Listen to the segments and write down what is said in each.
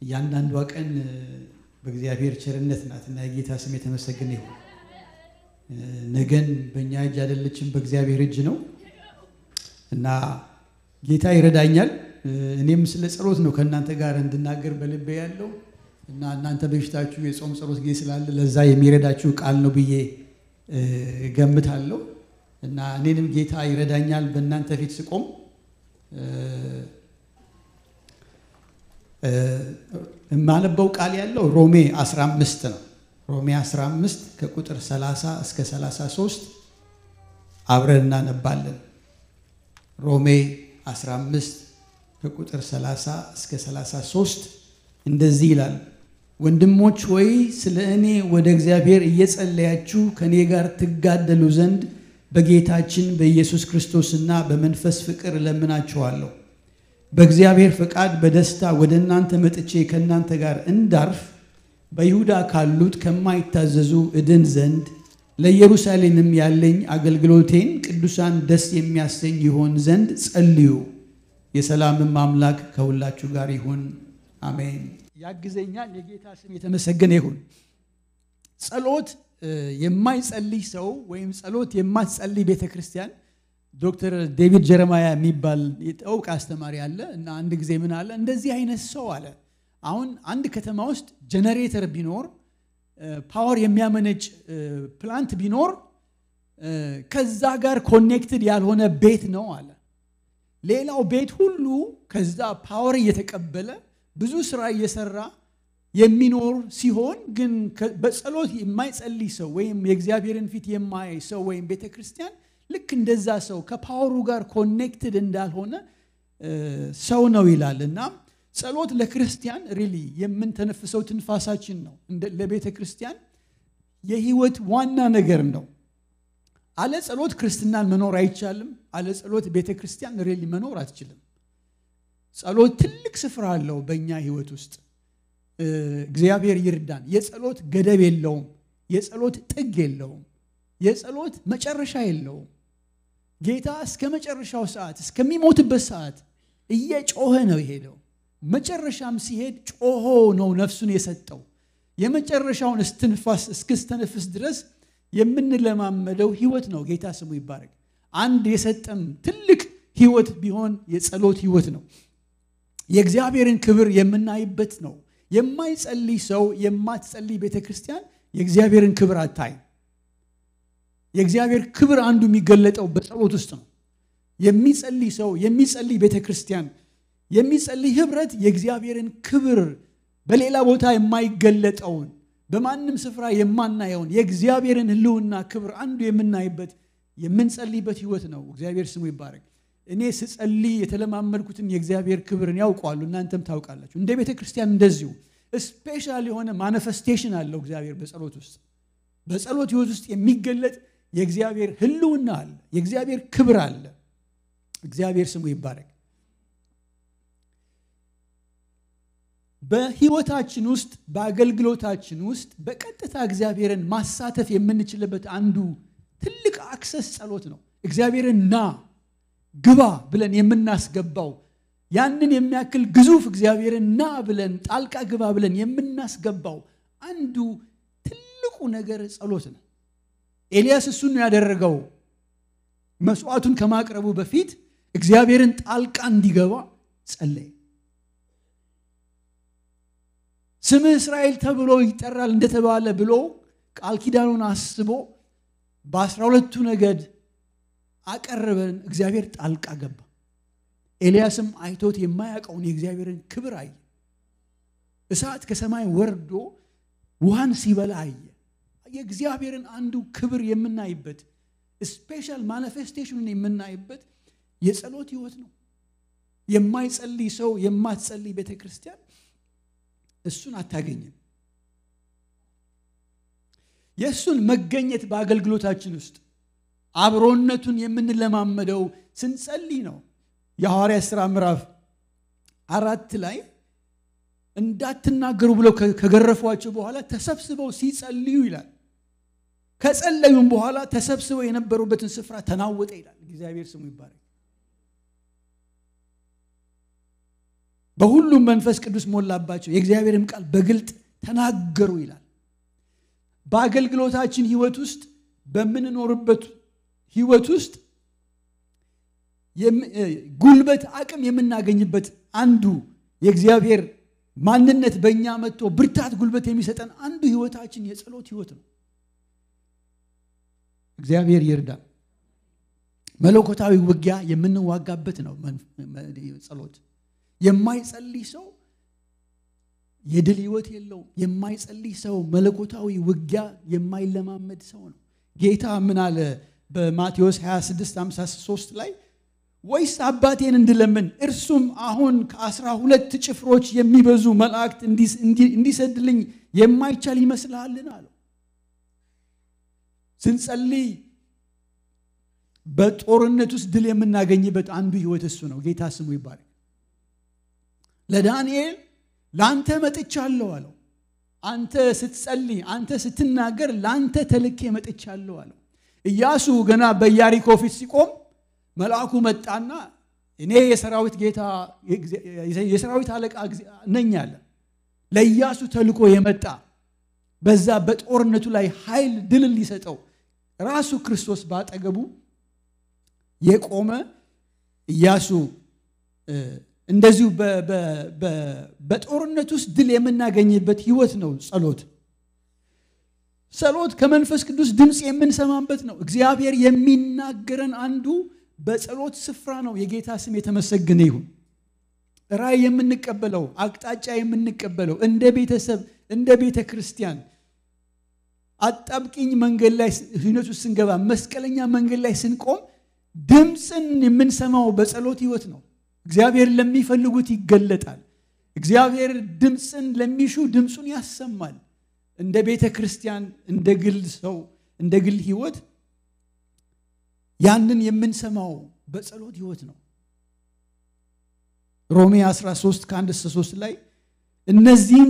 ያንዳንዷ ቀን በእግዚአብሔር ቸርነት ናትና የጌታ ስም የተመሰገነ ይሁን። ነገን በእኛ እጅ አይደለችም በእግዚአብሔር እጅ ነው እና ጌታ ይረዳኛል። እኔም ስለ ጸሎት ነው ከእናንተ ጋር እንድናገር በልቤ ያለው እና እናንተ በፊታችሁ የጾም ጸሎት ጊዜ ስላለ ለዛ የሚረዳችሁ ቃል ነው ብዬ ገምታለሁ እና እኔንም ጌታ ይረዳኛል በእናንተ ፊት ስቆም። የማነበው ቃል ያለው ሮሜ 15 ነው። ሮሜ 15 ከቁጥር 30 እስከ 33 አብረን እናነባለን። ሮሜ 15 ከቁጥር 30 እስከ 33 እንደዚህ ይላል። ወንድሞች ሆይ ስለ እኔ ወደ እግዚአብሔር እየጸለያችሁ ከኔ ጋር ትጋደሉ ዘንድ በጌታችን በኢየሱስ ክርስቶስና በመንፈስ ፍቅር ለምናችኋለሁ። በእግዚአብሔር ፈቃድ በደስታ ወደ እናንተ መጥቼ ከእናንተ ጋር እንዳርፍ በይሁዳ ካሉት ከማይታዘዙ እድን ዘንድ ለኢየሩሳሌምም ያለኝ አገልግሎቴን ቅዱሳን ደስ የሚያሰኝ ይሆን ዘንድ ጸልዩ። የሰላምም አምላክ ከሁላችሁ ጋር ይሁን፣ አሜን። ያግዘኛል። የጌታ ስም የተመሰገነ ይሁን። ጸሎት የማይጸልይ ሰው ወይም ጸሎት የማትጸልይ ቤተክርስቲያን ዶክተር ዴቪድ ጀረማያ የሚባል የጠውቅ አስተማሪ አለ እና አንድ ጊዜ ምን አለ፣ እንደዚህ አይነት ሰው አለ አሁን አንድ ከተማ ውስጥ ጀነሬተር ቢኖር ፓወር የሚያመነጭ ፕላንት ቢኖር ከዛ ጋር ኮኔክትድ ያልሆነ ቤት ነው አለ። ሌላው ቤት ሁሉ ከዛ ፓወር እየተቀበለ ብዙ ስራ እየሰራ የሚኖር ሲሆን ግን በጸሎት የማይጸልይ ሰው ወይም የእግዚአብሔርን ፊት የማያይ ሰው ወይም ቤተክርስቲያን ልክ እንደዛ ሰው ከፓወሩ ጋር ኮኔክትድ እንዳልሆነ ሰው ነው ይላል። እና ጸሎት ለክርስቲያን ሪሊ የምንተነፍሰው ትንፋሳችን ነው። ለቤተ ክርስቲያን የህይወት ዋና ነገር ነው። አለ ጸሎት ክርስትናን መኖር አይቻልም። አለ ጸሎት ቤተ ክርስቲያን ሪሊ መኖር አትችልም። ጸሎት ትልቅ ስፍራ አለው በእኛ ህይወት ውስጥ። እግዚአብሔር ይርዳን። የጸሎት ገደብ የለውም። የጸሎት ጥግ የለውም። የጸሎት መጨረሻ የለውም። ጌታ እስከ መጨረሻው ሰዓት እስከሚሞትበት ሰዓት እየጮኸ ነው የሄደው። መጨረሻም ሲሄድ ጮሆ ነው ነፍሱን የሰጠው። የመጨረሻውን እስትንፋስ እስክስተነፍስ ድረስ የምንለማመደው ህይወት ነው። ጌታ ስሙ ይባረክ። አንድ የሰጠም ትልቅ ህይወት ቢሆን የጸሎት ህይወት ነው። የእግዚአብሔርን ክብር የምናይበት ነው። የማይጸልይ ሰው የማትጸልይ ቤተክርስቲያን የእግዚአብሔርን ክብር አታይ። የእግዚአብሔር ክብር አንዱ የሚገለጠው በጸሎት ውስጥ ነው። የሚጸልይ ሰው የሚጸልይ ቤተክርስቲያን የሚጸልይ ህብረት የእግዚአብሔርን ክብር በሌላ ቦታ የማይገለጠውን በማንም ስፍራ የማናየውን የእግዚአብሔርን ህልውና ክብር አንዱ የምናይበት የምንጸልይበት ህይወት ነው። እግዚአብሔር ስሙ ይባረክ። እኔ ስጸልይ የተለማመድኩትን የእግዚአብሔር ክብርን ያውቃሉ፣ እናንተም ታውቃላችሁ። እንደ ቤተክርስቲያን እንደዚሁ ስፔሻል የሆነ ማኒፌስቴሽን አለው እግዚአብሔር በጸሎት ውስጥ። በጸሎት ህይወት ውስጥ የሚገለጥ የእግዚአብሔር ህልውና አለ፣ የእግዚአብሔር ክብር አለ። እግዚአብሔር ስሙ ይባረክ። በህይወታችን ውስጥ በአገልግሎታችን ውስጥ በቀጥታ እግዚአብሔርን ማሳተፍ የምንችልበት አንዱ ትልቅ አክሰስ ጸሎት ነው። እግዚአብሔርን ና ግባ ብለን የምናስገባው ያንን የሚያክል ግዙፍ እግዚአብሔርን ና ብለን ጣልቃ ግባ ብለን የምናስገባው አንዱ ትልቁ ነገር ጸሎት ነው። ኤልያስ እሱን ነው ያደረገው። መስዋዕቱን ከማቅረቡ በፊት እግዚአብሔርን ጣልቃ እንዲገባ ጸለየ። ስምህ እስራኤል ተብሎ ይጠራል እንደተባለ ብሎ ቃል ኪዳኑን አስቦ በ12ቱ ነገድ አቀረበን። እግዚአብሔር ጣልቃ ገባ። ኤልያስም አይቶት የማያውቀውን የእግዚአብሔርን ክብር አየ። እሳት ከሰማይ ወርዶ ውሃን ሲበላ አየ። የእግዚአብሔርን አንዱ ክብር የምናይበት ስፔሻል ማኒፌስቴሽኑን የምናይበት የጸሎት ህይወት ነው። የማይጸልይ ሰው የማትጸልይ ቤተክርስቲያን እሱን አታገኝም። የእሱን መገኘት በአገልግሎታችን ውስጥ አብሮነቱን የምንለማመደው ስንጸልይ ነው። የሐዋርያት ሥራ ምዕራፍ 4 ላይ እንዳትናገሩ ብለው ከገረፏቸው በኋላ ተሰብስበው ሲጸልዩ ይላል። ከጸለዩም በኋላ ተሰብስበው የነበሩበትን ስፍራ ተናወጠ ይላል። እግዚአብሔር ስሙ ይባረክ። በሁሉም መንፈስ ቅዱስ ሞላባቸው የእግዚአብሔርም ቃል በግልጥ ተናገሩ ይላል። በአገልግሎታችን ህይወት ውስጥ በመንኖርበት ህይወት ውስጥ ጉልበት አቅም የምናገኝበት አንዱ የእግዚአብሔር ማንነት በእኛ መጥቶ ብርታት ጉልበት የሚሰጠን አንዱ ህይወታችን የጸሎት ህይወት ነው። እግዚአብሔር ይርዳን። መለኮታዊ ውጊያ የምንዋጋበት ነው ጸሎት። የማይጸልይ ሰው የድል ህይወት የለውም። የማይጸልይ ሰው መለኮታዊ ውጊያ የማይለማመድ ሰው ነው። ጌታ ምን አለ በማቴዎስ 26:53 ላይ ወይስ አባቴን እንድለምን እርሱም አሁን ከ12 ጭፍሮች የሚበዙ መላእክት እንዲሰድልኝ የማይቻል ይመስልሃልን አለው። ስንጸልይ በጦርነት ውስጥ ድል የምናገኝበት አንዱ ህይወት እሱ ነው። ጌታ ስሙ ይባረክ። ለዳንኤል ላንተ መጥቻለሁ አለው። አንተ ስትጸልይ አንተ ስትናገር ላንተ ተልኬ መጥቻለሁ አለው። ኢያሱ ገና በኢያሪኮ ፊት ሲቆም መልአኩ መጣና እኔ የሰራዊት ጌታ የሰራዊት አለቃ ነኝ አለ። ለኢያሱ ተልኮ የመጣ በዛ በጦርነቱ ላይ ኃይል ድል ሊሰጠው ራሱ ክርስቶስ ባጠገቡ የቆመ ኢያሱ እንደዚሁ በጦርነት ውስጥ ድል የምናገኝበት ህይወት ነው ጸሎት። ጸሎት ከመንፈስ ቅዱስ ድምጽ የምንሰማበት ነው። እግዚአብሔር የሚናገረን አንዱ በጸሎት ስፍራ ነው። የጌታ ስም የተመሰገነ ይሁን። ራእይ የምንቀበለው አቅጣጫ የምንቀበለው እንደ ቤተሰብ እንደ ቤተ ክርስቲያን አጣብቂኝ መንገድ ላይ ህይወት ውስጥ ስንገባ መስቀለኛ መንገድ ላይ ስንቆም ድምጽን የምንሰማው በጸሎት ህይወት ነው። እግዚአብሔር ለሚፈልጉት ይገለጣል። እግዚአብሔር ድምጽን ለሚሹ ድምጹን ያሰማል። እንደ ቤተ ክርስቲያን እንደ ግል ሰው እንደ ግል ህይወት ያንን የምንሰማው በጸሎት ህይወት ነው። ሮሜ 13:1-3 ላይ እነዚህም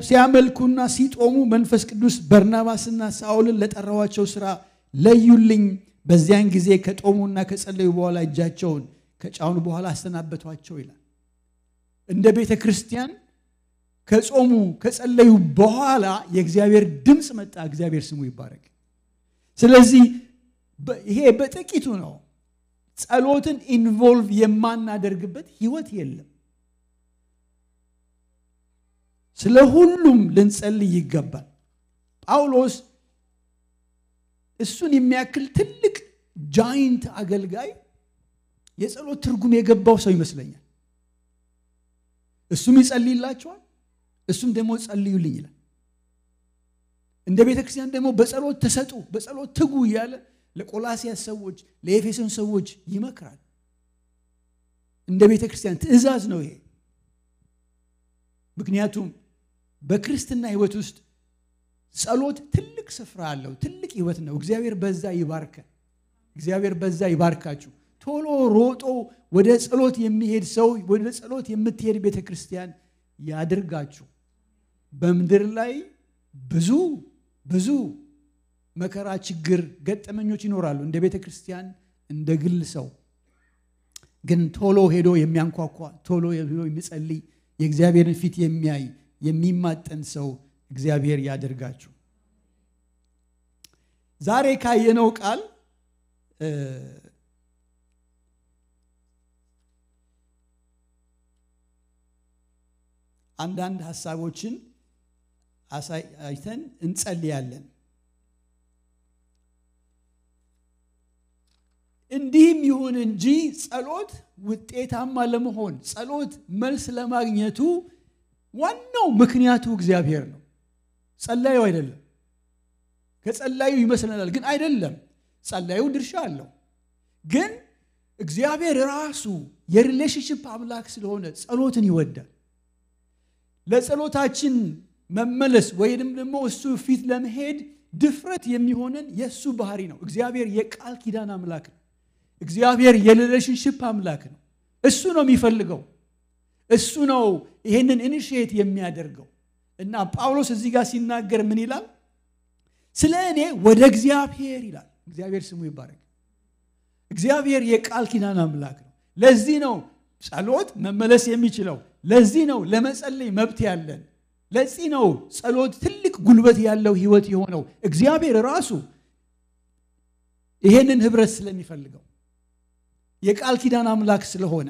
ሲያመልኩና ሲጦሙ መንፈስ ቅዱስ በርናባስና ሳውልን ለጠራዋቸው ሥራ ለዩልኝ። በዚያን ጊዜ ከጦሙና ከጸለዩ በኋላ እጃቸውን ከጫኑ በኋላ አሰናበቷቸው ይላል። እንደ ቤተ ክርስቲያን ከጾሙ ከጸለዩ በኋላ የእግዚአብሔር ድምጽ መጣ። እግዚአብሔር ስሙ ይባረክ። ስለዚህ ይሄ በጥቂቱ ነው። ጸሎትን ኢንቮልቭ የማናደርግበት ህይወት የለም። ስለ ሁሉም ልንጸልይ ይገባል። ጳውሎስ እሱን የሚያክል ትልቅ ጃይንት አገልጋይ የጸሎት ትርጉም የገባው ሰው ይመስለኛል። እሱም ይጸልይላቸዋል፣ እሱም ደግሞ ጸልዩልኝ ይላል። እንደ ቤተክርስቲያን ደግሞ በጸሎት ተሰጡ፣ በጸሎት ትጉ እያለ ለቆላስያስ ሰዎች ለኤፌሶን ሰዎች ይመክራል። እንደ ቤተክርስቲያን ትእዛዝ ነው ይሄ። ምክንያቱም በክርስትና ህይወት ውስጥ ጸሎት ትልቅ ስፍራ አለው፣ ትልቅ ህይወት ነው። እግዚአብሔር በዛ ይባርከ። እግዚአብሔር በዛ ይባርካችሁ። ቶሎ ሮጦ ወደ ጸሎት የሚሄድ ሰው ወደ ጸሎት የምትሄድ ቤተክርስቲያን ያድርጋችሁ። በመድር ላይ ብዙ መከራ ችግር ገጠመኞች ይኖራሉ። እንደ ቤተክርስቲያን እንደ ግል ሰው ግን ቶሎ ሄዶ የሚያንኳኳ ቶሎ ሄዶ የሚጸልይ የእግዚአብሔርን ፊት የሚያይ የሚማጠን ሰው እግዚአብሔር ያድርጋችሁ። ዛሬ ካየነው ቃል አንዳንድ ሐሳቦችን አይተን እንጸልያለን። እንዲህም ይሁን እንጂ ጸሎት ውጤታማ ለመሆን ጸሎት መልስ ለማግኘቱ ዋናው ምክንያቱ እግዚአብሔር ነው። ጸላዩ አይደለም። ከጸላዩ ይመስለናል ግን አይደለም። ጸላዩ ድርሻ አለው። ግን እግዚአብሔር ራሱ የሪሌሽንሺፕ አምላክ ስለሆነ ጸሎትን ይወዳል። ለጸሎታችን መመለስ ወይንም ደግሞ እሱ ፊት ለመሄድ ድፍረት የሚሆነን የሱ ባህሪ ነው። እግዚአብሔር የቃል ኪዳን አምላክ ነው። እግዚአብሔር የሪሌሽንሺፕ አምላክ ነው። እሱ ነው የሚፈልገው። እሱ ነው ይሄንን ኢኒሺየት የሚያደርገው። እና ጳውሎስ እዚህ ጋር ሲናገር ምን ይላል? ስለ እኔ ወደ እግዚአብሔር ይላል። እግዚአብሔር ስሙ ይባረክ። እግዚአብሔር የቃል ኪዳን አምላክ ነው። ለዚህ ነው ጸሎት መመለስ የሚችለው ለዚህ ነው ለመጸለይ መብት ያለን። ለዚህ ነው ጸሎት ትልቅ ጉልበት ያለው ህይወት የሆነው። እግዚአብሔር ራሱ ይሄንን ህብረት ስለሚፈልገው የቃል ኪዳን አምላክ ስለሆነ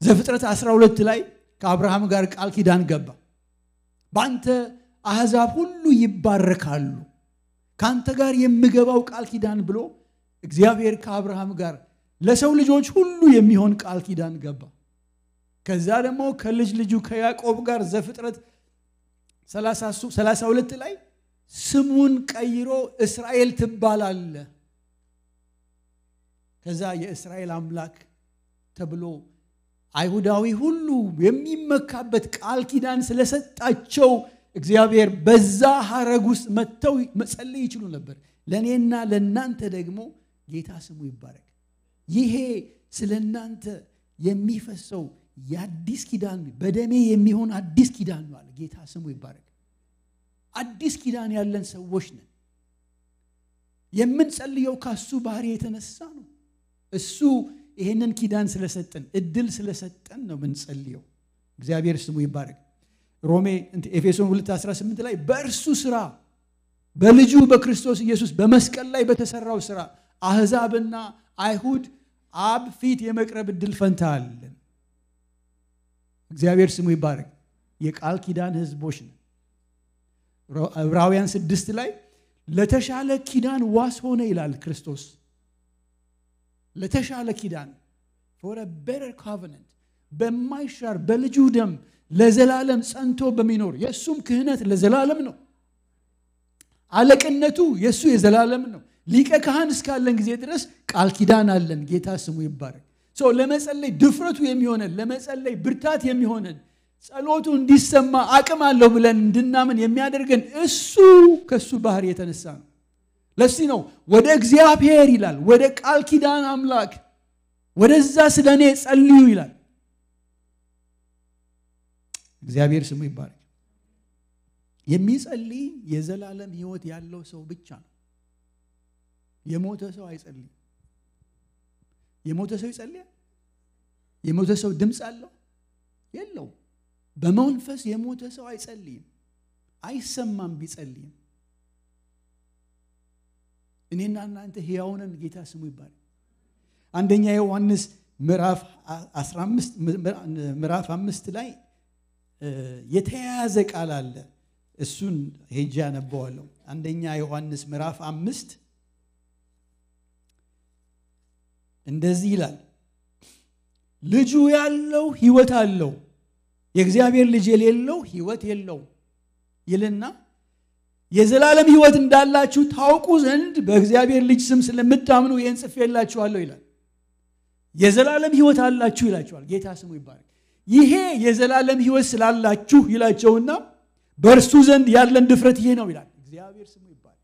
ዘፍጥረት 12 ላይ ከአብርሃም ጋር ቃል ኪዳን ገባ። ባንተ አሕዛብ ሁሉ ይባረካሉ፣ ካንተ ጋር የምገባው ቃል ኪዳን ብሎ እግዚአብሔር ከአብርሃም ጋር ለሰው ልጆች ሁሉ የሚሆን ቃል ኪዳን ገባ። ከዛ ደግሞ ከልጅ ልጁ ከያዕቆብ ጋር ዘፍጥረት 32 ላይ ስሙን ቀይሮ እስራኤል ትባላለህ። ከዛ የእስራኤል አምላክ ተብሎ አይሁዳዊ ሁሉ የሚመካበት ቃል ኪዳን ስለሰጣቸው እግዚአብሔር በዛ ሐረግ ውስጥ መተው መጸለይ ይችሉ ነበር። ለኔና ለናንተ ደግሞ ጌታ ስሙ ይባረክ። ይሄ ስለናንተ የሚፈሰው የአዲስ ኪዳን በደሜ የሚሆን አዲስ ኪዳን ነው አለ። ጌታ ስሙ ይባረክ። አዲስ ኪዳን ያለን ሰዎች ነን። የምንጸልየው ካሱ ባህሪ የተነሳ ነው። እሱ ይሄንን ኪዳን ስለሰጠን እድል ስለሰጠን ነው የምንጸልየው። እግዚአብሔር ስሙ ይባረክ። ኤፌሶን 2:18 ላይ በእርሱ ሥራ በልጁ በክርስቶስ ኢየሱስ በመስቀል ላይ በተሰራው ሥራ አሕዛብና አይሁድ አብ ፊት የመቅረብ እድል ፈንታ አለን። እግዚአብሔር ስሙ ይባረክ። የቃል ኪዳን ህዝቦች ነን። ዕብራውያን 6 ላይ ለተሻለ ኪዳን ዋስ ሆነ ይላል ክርስቶስ። ለተሻለ ኪዳን for a better covenant በማይሻር በልጁ ደም ለዘላለም ጸንቶ በሚኖር የሱም ክህነት ለዘላለም ነው። አለቅነቱ የሱ የዘላለም ነው። ሊቀ ካህን እስካለን ጊዜ ድረስ ቃል ኪዳን አለን። ጌታ ስሙ ይባረክ። ለመጸለይ ድፍረቱ የሚሆነን ለመጸለይ ብርታት የሚሆነን ጸሎቱ እንዲሰማ አቅም አለው ብለን እንድናምን የሚያደርገን እሱ ከሱ ባህሪ የተነሳ ነው። ለዚህ ነው ወደ እግዚአብሔር ይላል፣ ወደ ቃል ኪዳን አምላክ ወደዛ ስለኔ ጸልዩ ይላል። እግዚአብሔር ስሙ ይባረክ። የሚጸልይ የዘላለም ህይወት ያለው ሰው ብቻ ነው። የሞተ ሰው አይጸልይም። የሞተ ሰው ይጸልያል? የሞተ ሰው ድምጽ አለው? የለው። በመንፈስ የሞተ ሰው አይጸልይም፣ አይሰማም ቢጸልይም። እኔና እናንተ ሕያው ነን። ጌታ ስሙ ይባረክ። አንደኛ ዮሐንስ ምዕራፍ 5 ላይ የተያያዘ ቃል አለ። እሱን ሄጄ አነበዋለሁ። አንደኛ ዮሐንስ ምዕራፍ 5 እንደዚህ ይላል፣ ልጁ ያለው ህይወት አለው፣ የእግዚአብሔር ልጅ የሌለው ህይወት የለው ይልና የዘላለም ህይወት እንዳላችሁ ታውቁ ዘንድ በእግዚአብሔር ልጅ ስም ስለምታምኑ ይህን ጽፌላችኋለሁ ይላል። የዘላለም ህይወት አላችሁ ይላችኋል። ጌታ ስሙ ይባረክ። ይሄ የዘላለም ህይወት ስላላችሁ ይላቸውና በእርሱ ዘንድ ያለን ድፍረት ይሄ ነው ይላል። እግዚአብሔር ስሙ ይባረክ።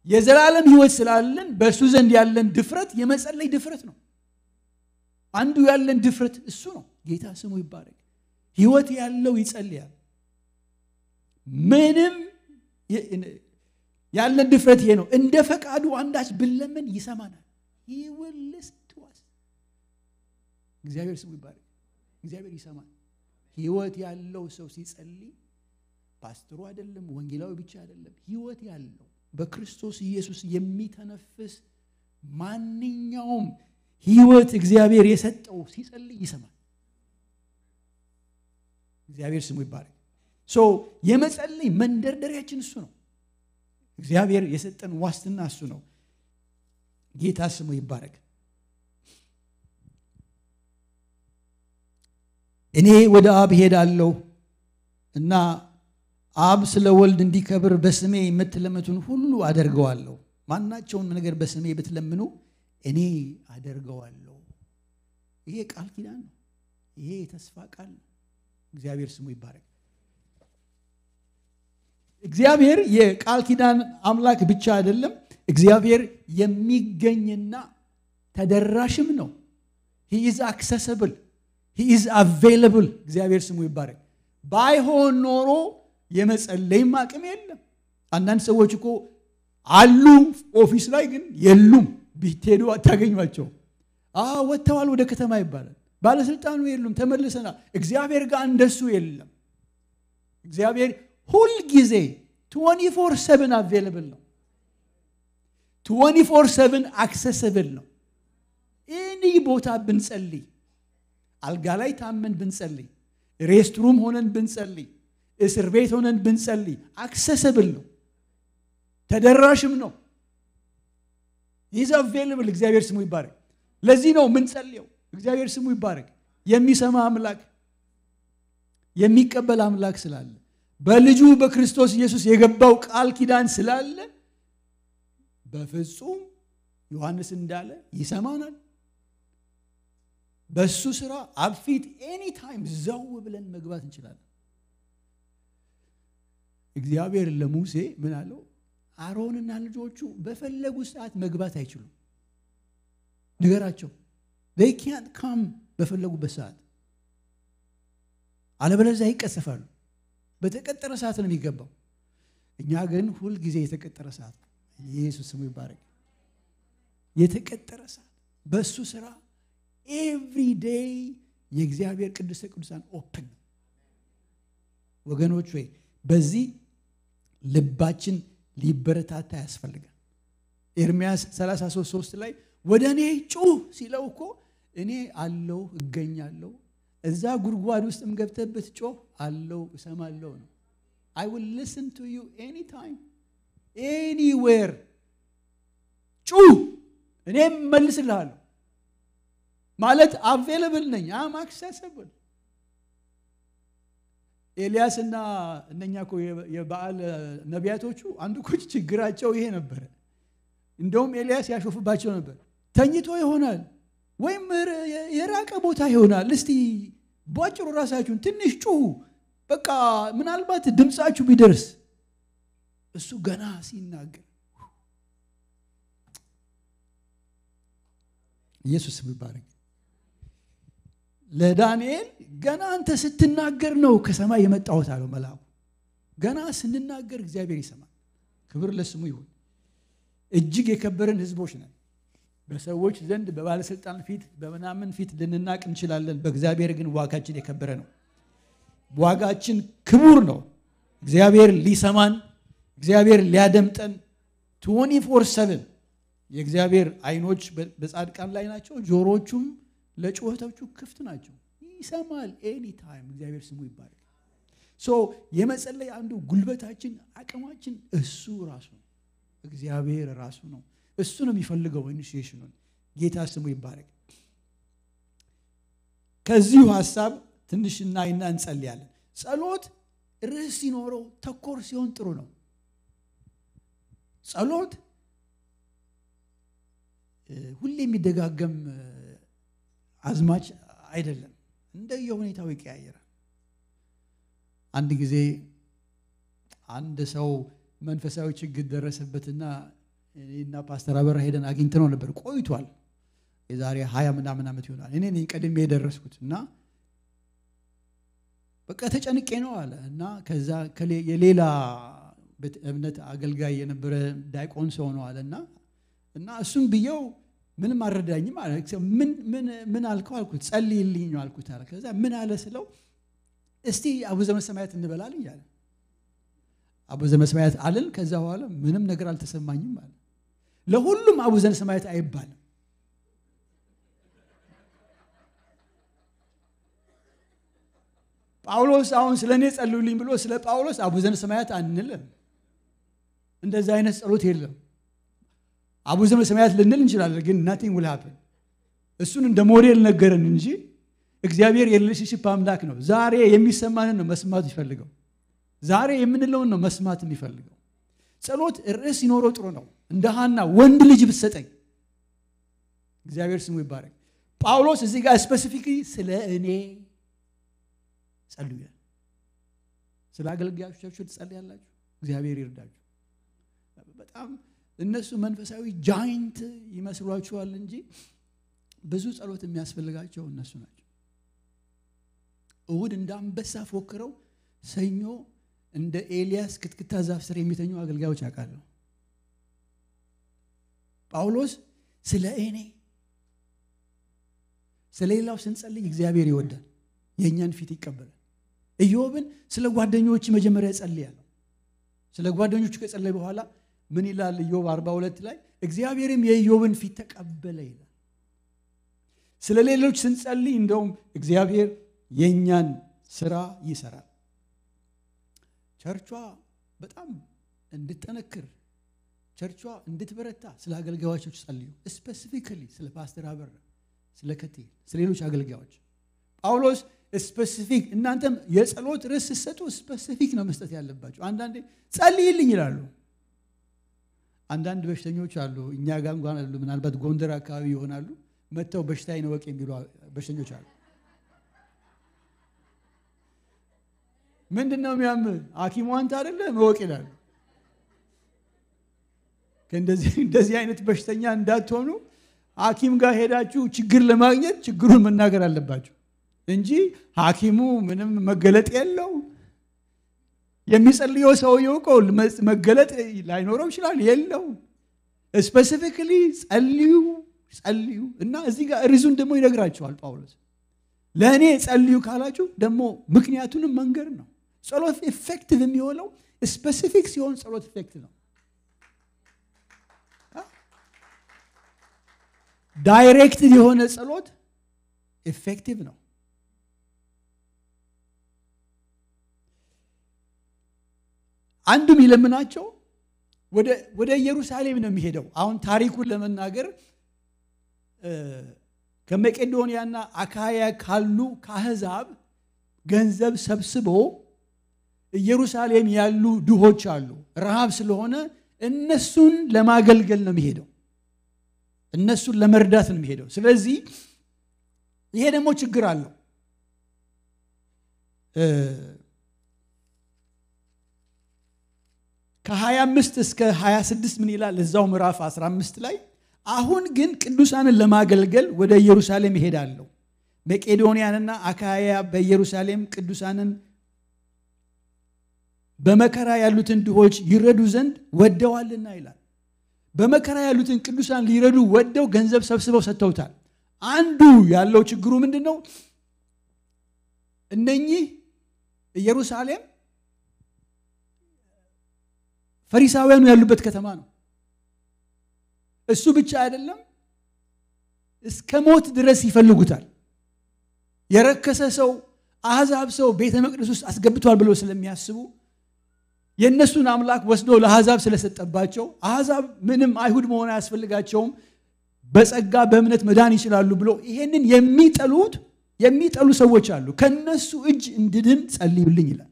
የዘላለም ህይወት ስላለን በእርሱ ዘንድ ያለን ድፍረት የመጸለይ ድፍረት ነው። አንዱ ያለን ድፍረት እሱ ነው። ጌታ ስሙ ይባረክ። ህይወት ያለው ይጸልያል። ምንም ያለን ድፍረት ይሄ ነው። እንደ ፈቃዱ አንዳች ብለምን ይሰማናል። he will listen to us። እግዚአብሔር ስሙ ይባረክ። እግዚአብሔር ይሰማል። ህይወት ያለው ሰው ሲጸልይ ፓስተሩ አይደለም፣ ወንጌላዊ ብቻ አይደለም፣ ህይወት ያለው በክርስቶስ ኢየሱስ የሚተነፍስ ማንኛውም ህይወት እግዚአብሔር የሰጠው ሲጸልይ ይሰማል። እግዚአብሔር ስሙ ይባረክ። የመጸለይ መንደርደሪያችን እሱ ነው። እግዚአብሔር የሰጠን ዋስትና እሱ ነው። ጌታ ስሙ ይባረክ። እኔ ወደ አብ ሄዳለሁ እና አብ ስለ ወልድ እንዲከብር በስሜ የምትለምኑትን ሁሉ አደርገዋለሁ። ማናቸውን ነገር በስሜ ብትለምኑ እኔ አደርገዋለሁ። ይሄ ቃል ኪዳን ነው። ይሄ የተስፋ ቃል ነው። እግዚአብሔር ስሙ ይባረክ። እግዚአብሔር የቃል ኪዳን አምላክ ብቻ አይደለም፣ እግዚአብሔር የሚገኝና ተደራሽም ነው። he is accessible, he is available። እግዚአብሔር ስሙ ይባረክ። ባይሆን ኖሮ የመጸለይም አቅም የለም። አንዳንድ ሰዎች እኮ አሉ ኦፊስ ላይ ግን የሉም። ቢትሄዱ አታገኟቸው። ወጥተዋል ወደ ከተማ ይባላል። ባለስልጣኑ የሉም ተመልሰናል። እግዚአብሔር ጋር እንደሱ የለም። እግዚአብሔር ሁል ጊዜ 24/7 available ነው። 24/7 accessible ነው። ኤኒ ቦታ ብንጸልይ፣ አልጋ ላይ ታመን ብንጸልይ፣ ሬስትሩም ሆነን ብንጸልይ፣ እስር ቤት ሆነን ብንጸልይ accessible ነው፣ ተደራሽም ነው። is available። እግዚአብሔር ስሙ ይባረክ። ለዚህ ነው ምን ጸልየው። እግዚአብሔር ስሙ ይባረክ። የሚሰማ አምላክ የሚቀበል አምላክ ስላለ በልጁ በክርስቶስ ኢየሱስ የገባው ቃል ኪዳን ስላለ በፍጹም ዮሐንስ እንዳለ ይሰማናል። በሱ ስራ አብፊት ኤኒ ታይም ዘው ብለን መግባት እንችላለን። እግዚአብሔር ለሙሴ ምን አለው? አሮንና ልጆቹ በፈለጉ ሰዓት መግባት አይችሉም። ንገራቸው they can't come በፈለጉበት ሰዓት፣ አለበለዚያ ይቀሰፋሉ። በተቀጠረ ሰዓት ነው የሚገባው። እኛ ግን ሁል ጊዜ የተቀጠረ ሰዓት ነው። ኢየሱስ ስሙ ይባረክ። የተቀጠረ ሰዓት በሱ ስራ ኤቭሪ ዴይ የእግዚአብሔር ቅዱስ ቅዱሳን ኦፕን። ወገኖች ወይ በዚህ ልባችን ሊበረታታ ያስፈልጋል። ኤርምያስ 33:3 ላይ ወደ እኔ ጩህ ሲለው እኮ እኔ አለው እገኛለሁ፣ እዛ ጉድጓድ ውስጥም ገብተበት ጮህ አለው እሰማለሁ ነው። I will listen to you anytime anywhere። ጩህ እኔም መልስልሃለሁ ማለት available ነኝ። I'm accessible። ኤልያስና እነኛ እኮ የበዓል ነቢያቶቹ አንዱ እኮ ችግራቸው ይሄ ነበር። እንደውም ኤልያስ ያሾፍባቸው ነበር። ተኝቶ ይሆናል ወይም የራቀ ቦታ ይሆናል፣ እስቲ ባጭሩ ራሳችሁን ትንሽ ጩሁ፣ በቃ ምናልባት ድምጻችሁ ቢደርስ። እሱ ገና ሲናገር ኢየሱስ ይባረክ። ለዳንኤል ገና አንተ ስትናገር ነው ከሰማይ የመጣሁት አለው መልአኩ። ገና ስንናገር እግዚአብሔር ይሰማል። ክብር ለስሙ ይሁን። እጅግ የከበረን ህዝቦች ነን። በሰዎች ዘንድ በባለስልጣን ፊት በመናምን ፊት ልንናቅ እንችላለን። በእግዚአብሔር ግን ዋጋችን የከበረ ነው። ዋጋችን ክቡር ነው። እግዚአብሔር ሊሰማን፣ እግዚአብሔር ሊያደምጠን 24/7 የእግዚአብሔር አይኖች በጻድቃን ላይ ናቸው፣ ጆሮቹም ለጩኸቶቹ ክፍት ናቸው። ይሰማል ኤኒ ታይም። እግዚአብሔር ስሙ ይባረክ። የመጸለይ አንዱ ጉልበታችን አቅማችን እሱ ራሱ ነው። እግዚአብሔር ራሱ ነው። እሱ ነው የሚፈልገው ኢኒሺዬሽኑን። ጌታ ስሙ ይባረክ። ከዚሁ ሐሳብ ትንሽ እናይና እንጸልያለን። ጸሎት ርዕስ ሲኖረው ተኮር ሲሆን ጥሩ ነው። ጸሎት ሁሌ የሚደጋገም አዝማች አይደለም። እንደየሁኔታው ይቀያየራል። አንድ ጊዜ አንድ ሰው መንፈሳዊ ችግር ደረሰበትና እኔና ፓስተር አበራ ሄደን አግኝተነው ነበር። ቆይቷል። የዛሬ 20 ምናምን ዓመት ይሆናል። እኔ ነኝ ቀድሜ የደረስኩትና በቃ ተጨንቄ ነው አለ እና ከዛ የሌላ እምነት አገልጋይ የነበረ ዳይቆን ሰው ነው አለና እና እሱም ብየው ምንም አረዳኝም አለ። ምን አልከው አልኩት። ጸልይልኝ ነው አልኩት አለ። ከዛ ምን አለ ስለው እስቲ አቡነ ዘበሰማያት እንበላልኝ አለ። አቡነ ዘበሰማያት አለን። ከዛ በኋላ ምንም ነገር አልተሰማኝም አለ። ለሁሉም አቡነ ዘበሰማያት አይባልም። ጳውሎስ አሁን ስለኔ ጸልዩልኝ ብሎ ስለ ጳውሎስ አቡነ ዘበሰማያት አንልም። እንደዛ አይነት ጸሎት የለም። አቡነ ዘበሰማያት ልንል እንችላለን፣ ግን nothing will happen። እሱን እንደ ሞዴል ነገረን እንጂ እግዚአብሔር የሪሌሽንሺፕ አምላክ ነው። ዛሬ የሚሰማንን ነው መስማት ይፈልገው። ዛሬ የምንለውን ነው መስማት የሚፈልገው። ጸሎት ርዕስ ሲኖረው ጥሩ ነው። እንደ ሐና ወንድ ልጅ ብትሰጠኝ። እግዚአብሔር ስሙ ይባረክ። ጳውሎስ እዚህ ጋር ስፔሲፊካሊ ስለ እኔ ጸልዩ። ስለ አገልጋዮቻችሁ ትጸልያላችሁ። እግዚአብሔር ይርዳችሁ። በጣም እነሱ መንፈሳዊ ጃይንት ይመስሏችኋል እንጂ ብዙ ጸሎት የሚያስፈልጋቸው እነሱ ናቸው። እሁድ እንደ አንበሳ ፎክረው ሰኞ እንደ ኤልያስ ክትክታ ዛፍ ስር የሚተኙ አገልጋዮች ያውቃሉ። ጳውሎስ ስለ እኔ ስለሌላው ስንጸልይ እግዚአብሔር ይወዳል፣ የኛን ፊት ይቀበላል። ኢዮብን ስለ ጓደኞቹ መጀመሪያ ጸልያለሁ። ስለ ጓደኞቹ ከጸለየ በኋላ ምን ይላል ኢዮብ 42 ላይ? እግዚአብሔርም የኢዮብን ፊት ተቀበለ ይላል። ስለ ሌሎች ስንጸልይ እንደውም እግዚአብሔር የኛን ስራ ይሰራል። ቸርቿ በጣም እንድትጠነክር፣ ቸርቿ እንድትበረታ ስለ አገልጋዮች ጸልዩ። ስፔሲፊካሊ ስለ ፓስተር አበራ፣ ስለ ከቴ፣ ስለ ሌሎች አገልጋዮች ጳውሎስ ስፔሲፊክ፣ እናንተም የጸሎት ርዕስ ስትሰጡ ስፔሲፊክ ነው መስጠት ያለባችሁ። አንዳንዴ ጸልይልኝ ይላሉ። አንዳንድ በሽተኞች አሉ እኛ ጋር እንኳን አሉ፣ ምናልባት ጎንደር አካባቢ ይሆናሉ፣ መተው በሽታዬን ወቅ የሚሉ በሽተኞች አሉ። ምንድነው የሚያምህ? ሐኪሙ አንተ አይደለም ወቅ ይላሉ። እንደዚህ አይነት በሽተኛ እንዳትሆኑ ሐኪም ጋር ሄዳችሁ ችግር ለማግኘት ችግሩን መናገር አለባችሁ እንጂ ሐኪሙ ምንም መገለጥ የለው። የሚጸልየው ሰውየው እኮ መገለጥ ላይኖረው ይችላል፣ የለው። ስፔሲፊካሊ ጸልዩ እና እዚህ ጋር ሪዙን ደግሞ ይነግራቸዋል ጳውሎስ። ለእኔ ጸልዩ ካላችሁ ደግሞ ምክንያቱንም መንገር ነው። ጸሎት ኢፌክቲቭ የሚሆነው ስፔሲፊክ ሲሆን ጸሎት ኢፌክቲቭ ነው። ዳይሬክትድ የሆነ ጸሎት ኢፌክቲቭ ነው። አንዱም ይለምናቸው ወደ ኢየሩሳሌም ነው የሚሄደው። አሁን ታሪኩን ለመናገር ከመቄዶንያና አካያ ካሉ ከአሕዛብ ገንዘብ ሰብስቦ ኢየሩሳሌም ያሉ ድሆች አሉ፣ ረሃብ ስለሆነ እነሱን ለማገልገል ነው የሚሄደው፣ እነሱን ለመርዳት ነው የሚሄደው። ስለዚህ ይሄ ደግሞ ችግር አለው። ከ25 እስከ 26 ምን ይላል እዛው ምዕራፍ 15 ላይ? አሁን ግን ቅዱሳንን ለማገልገል ወደ ኢየሩሳሌም ይሄዳለሁ። መቄዶንያንና አካያ በኢየሩሳሌም ቅዱሳንን በመከራ ያሉትን ድሆች ይረዱ ዘንድ ወደዋልና ይላል። በመከራ ያሉትን ቅዱሳን ሊረዱ ወደው ገንዘብ ሰብስበው ሰጥተውታል። አንዱ ያለው ችግሩ ምንድነው? እነኚህ ኢየሩሳሌም ፈሪሳውያኑ ያሉበት ከተማ ነው። እሱ ብቻ አይደለም፣ እስከ ሞት ድረስ ይፈልጉታል። የረከሰ ሰው አሕዛብ ሰው ቤተ መቅደስ ውስጥ አስገብቷል ብለው ስለሚያስቡ የነሱን አምላክ ወስዶ ለአሕዛብ ስለሰጠባቸው አሕዛብ ምንም አይሁድ መሆን አያስፈልጋቸውም፣ በጸጋ በእምነት መዳን ይችላሉ ብሎ ይሄንን የሚጠሉ ሰዎች አሉ። ከነሱ እጅ እንድድን ጸልዩልኝ ይላል።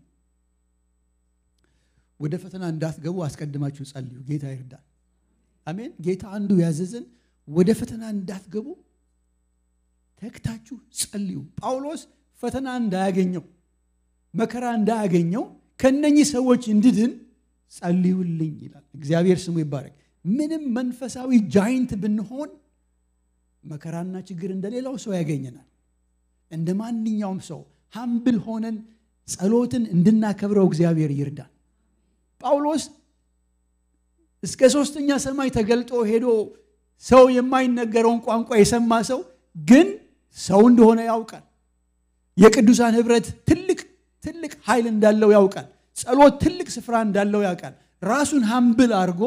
ወደ ፈተና እንዳትገቡ አስቀድማችሁ ጸልዩ። ጌታ ይርዳል። አሜን። ጌታ አንዱ ያዘዘን ወደ ፈተና እንዳትገቡ ተክታችሁ ጸልዩ። ጳውሎስ ፈተና እንዳያገኘው መከራ እንዳያገኘው ከነኚህ ሰዎች እንድድን ጸልዩልኝ ይላል። እግዚአብሔር ስሙ ይባረክ። ምንም መንፈሳዊ ጃይንት ብንሆን መከራና ችግር እንደሌላው ሰው ያገኘናል። እንደ ማንኛውም ሰው ሃምብል ሆነን ጸሎትን እንድናከብረው እግዚአብሔር ይርዳል። ጳውሎስ እስከ 3ኛ ሰማይ ተገልጦ ሄዶ ሰው የማይነገረውን ቋንቋ የሰማ ሰው ግን ሰው እንደሆነ ያውቃል። የቅዱሳን ህብረት ትልቅ ኃይል እንዳለው ያውቃል። ጸሎት ትልቅ ስፍራ እንዳለው ያውቃል። ራሱን ሃምብል አድርጎ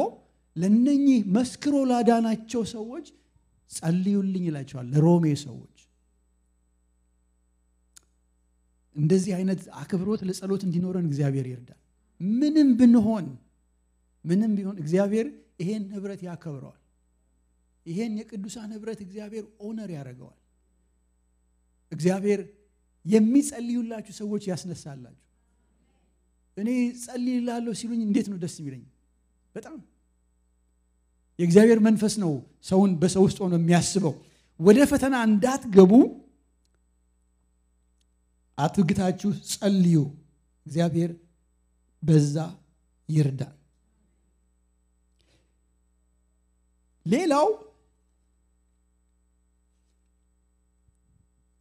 ለነኚህ መስክሮ ላዳናቸው ሰዎች ጸልዩልኝ ይላቸዋል። ለሮሜ ሰዎች እንደዚህ አይነት አክብሮት ለጸሎት እንዲኖረን እግዚአብሔር ይርዳል። ምንም ቢሆን እግዚአብሔር ይሄን ህብረት ያከብረዋል። ይሄን የቅዱሳን ህብረት እግዚአብሔር ኦነር ያደርገዋል። እግዚአብሔር የሚጸልዩላችሁ ሰዎች ያስነሳላችሁ። እኔ ጸልይላለሁ ሲሉኝ እንዴት ነው ደስ የሚለኝ! በጣም የእግዚአብሔር መንፈስ ነው ሰውን በሰው ውስጥ ሆኖ የሚያስበው። ወደ ፈተና እንዳትገቡ አትግታችሁ ጸልዩ። እግዚአብሔር በዛ ይርዳል። ሌላው